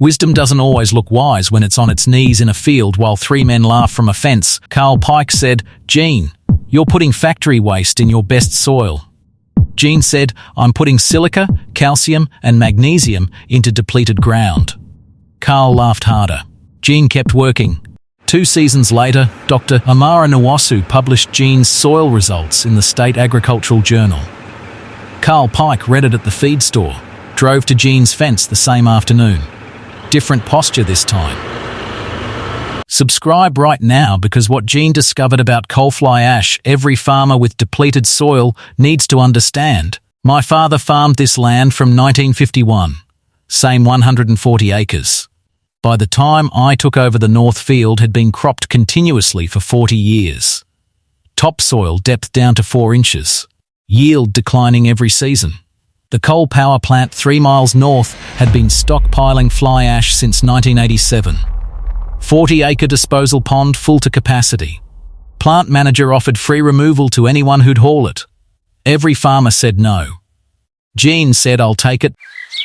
Wisdom doesn't always look wise when it's on its knees in a field while three men laugh from a fence. Carl Pike said, "Gene, you're putting factory waste in your best soil." Gene said, "I'm putting silica, calcium, and magnesium into depleted ground." Carl laughed harder. Gene kept working. 2 seasons later, Dr. Amara Nwosu published Gene's soil results in the State Agricultural Journal. Carl Pike read it at the feed store, drove to Gene's fence the same afternoon. Different posture this time. Subscribe right now, because what Gene discovered about coal fly ash, every farmer with depleted soil needs to understand. My father farmed this land from 1951. Same 140 acres. By the time I took over, the north field had been cropped continuously for 40 years. Topsoil depth down to 4 inches. Yield declining every season. The coal power plant 3 miles north had been stockpiling fly ash since 1987. 40-acre disposal pond full to capacity. Plant manager offered free removal to anyone who'd haul it. Every farmer said no. Gene said, "I'll take it."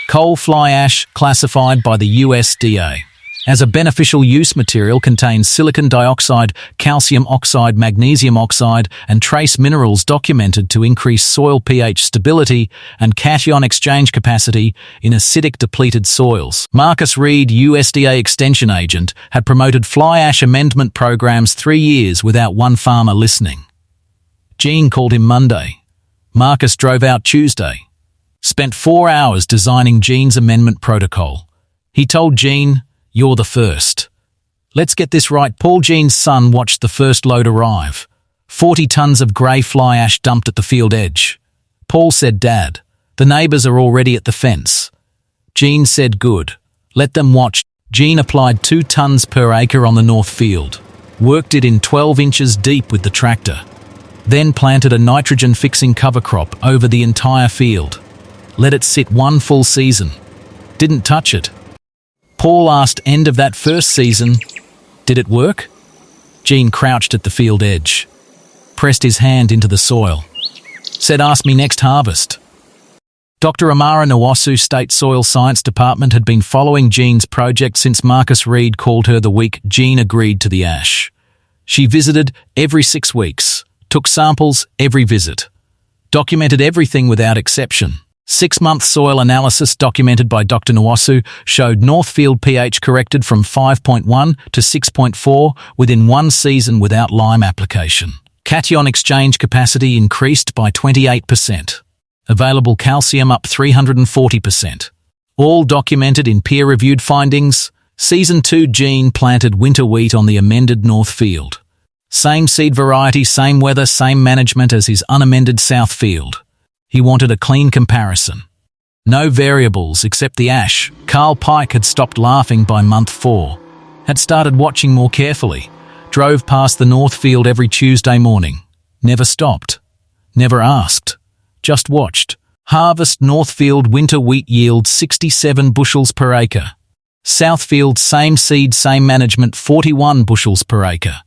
Coal fly ash, classified by the USDA as a beneficial use material, contains silicon dioxide, calcium oxide, magnesium oxide, and trace minerals documented to increase soil pH stability and cation exchange capacity in acidic depleted soils. Marcus Reed, USDA extension agent, had promoted fly ash amendment programs 3 years without one farmer listening. Gene called him Monday. Marcus drove out Tuesday. Spent 4 hours designing Gene's amendment protocol. He told Gene, "You're the first. Let's get this right." Paul, Gene's son, watched the first load arrive. 40 tons of grey fly ash dumped at the field edge. Paul said, "Dad, the neighbours are already at the fence." Gene said, "Good. Let them watch." Gene applied 2 tons per acre on the north field. Worked it in 12 inches deep with the tractor. Then planted a nitrogen-fixing cover crop over the entire field. Let it sit 1 full season. Didn't touch it. Paul asked, end of that first season, "Did it work?" Gene crouched at the field edge, pressed his hand into the soil, said, "Ask me next harvest." Dr. Amara Nwosu, State Soil Science Department, had been following Gene's project since Marcus Reed called her the week Gene agreed to the ash. She visited every 6 weeks, took samples every visit, documented everything without exception. 6-month soil analysis documented by Dr. Nwosu showed Northfield pH corrected from 5.1 to 6.4 within 1 season without lime application. Cation exchange capacity increased by 28%. Available calcium up 340%. All documented in peer-reviewed findings. Season 2, Gene planted winter wheat on the amended north field. Same seed variety, same weather, same management as his unamended south field. He wanted a clean comparison. No variables except the ash. Carl Pike had stopped laughing by month 4. Had started watching more carefully. Drove past the north field every Tuesday morning. Never stopped. Never asked. Just watched. Harvest Northfield winter wheat yield 67 bushels per acre. Southfield same seed, same management, 41 bushels per acre.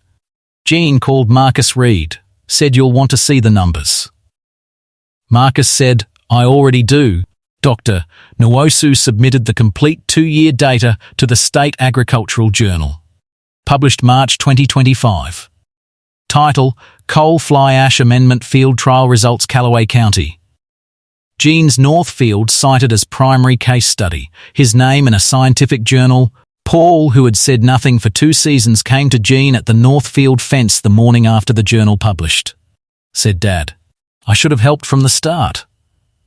Gene called Marcus Reed. Said, "You'll want to see the numbers." Marcus said, "I already do." Dr. Nwosu submitted the complete 2-year data to the State Agricultural Journal. Published March 2025. Title: Coal Fly Ash Amendment Field Trial Results, Callaway County. Gene's North Field cited as primary case study. His name in a scientific journal. Paul, who had said nothing for 2 seasons, came to Gene at the North Field fence the morning after the journal published. Said, "Dad, I should have helped from the start."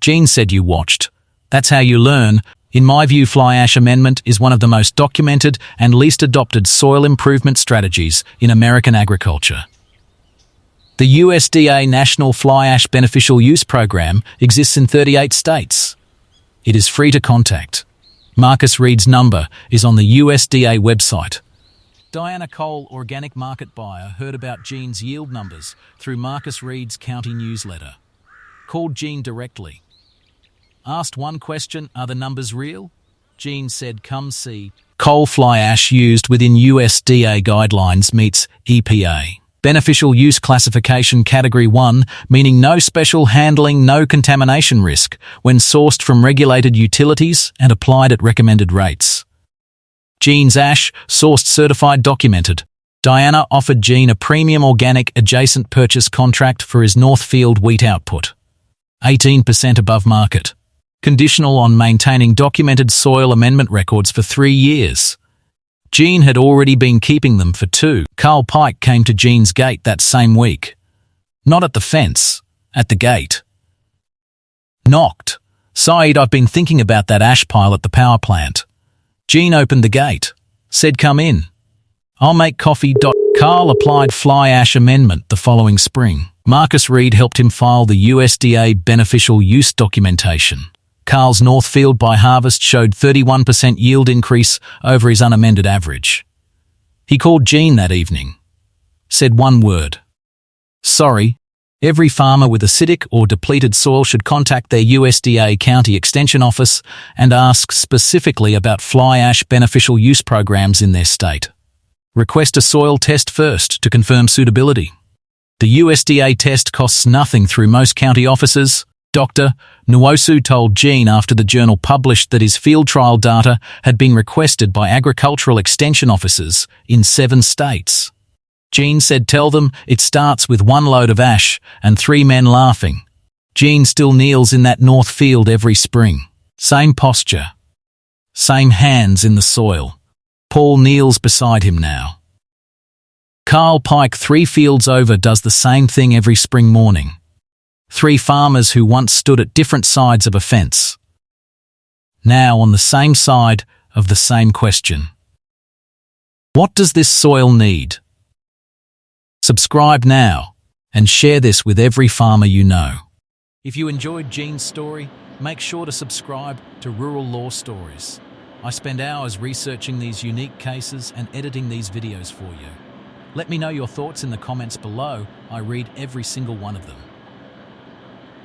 Gene said, "You watched. That's how you learn." In my view, fly ash amendment is one of the most documented and least adopted soil improvement strategies in American agriculture. The USDA National Fly Ash Beneficial Use Program exists in 38 states. It is free to contact. Marcus Reed's number is on the USDA website. Diana Cole, organic market buyer, heard about Gene's yield numbers through Marcus Reed's county newsletter. Called Gene directly. Asked one question, "Are the numbers real?" Gene said, "Come see." Coal fly ash used within USDA guidelines meets EPA Beneficial Use Classification Category 1, meaning no special handling, no contamination risk when sourced from regulated utilities and applied at recommended rates. Gene's ash, sourced, certified, documented. Diana offered Gene a premium organic adjacent purchase contract for his Northfield wheat output. 18% above market. Conditional on maintaining documented soil amendment records for 3 years. Gene had already been keeping them for 2. Carl Pike came to Gene's gate that same week. Not at the fence, at the gate. Knocked. "Saeed, I've been thinking about that ash pile at the power plant." Gene opened the gate. Said, "Come in. I'll make coffee." Carl applied fly ash amendment the following spring. Marcus Reed helped him file the USDA beneficial use documentation. Carl's Northfield by harvest showed 31% yield increase over his unamended average. He called Gene that evening. Said one word. "Sorry." Every farmer with acidic or depleted soil should contact their USDA County Extension Office and ask specifically about fly ash beneficial use programs in their state. Request a soil test first to confirm suitability. The USDA test costs nothing through most county offices. Dr. Nwosu told Gene after the journal published that his field trial data had been requested by agricultural extension officers in 7 states. Gene said, "Tell them it starts with 1 load of ash and 3 men laughing." Gene still kneels in that north field every spring. Same posture. Same hands in the soil. Paul kneels beside him now. Carl Pike 3 fields over does the same thing every spring morning. 3 farmers who once stood at different sides of a fence. Now on the same side of the same question. What does this soil need? Subscribe now and share this with every farmer you know. If you enjoyed Gene's story, make sure to subscribe to Rural Law Stories. I spend hours researching these unique cases and editing these videos for you. Let me know your thoughts in the comments below. I read every single one of them.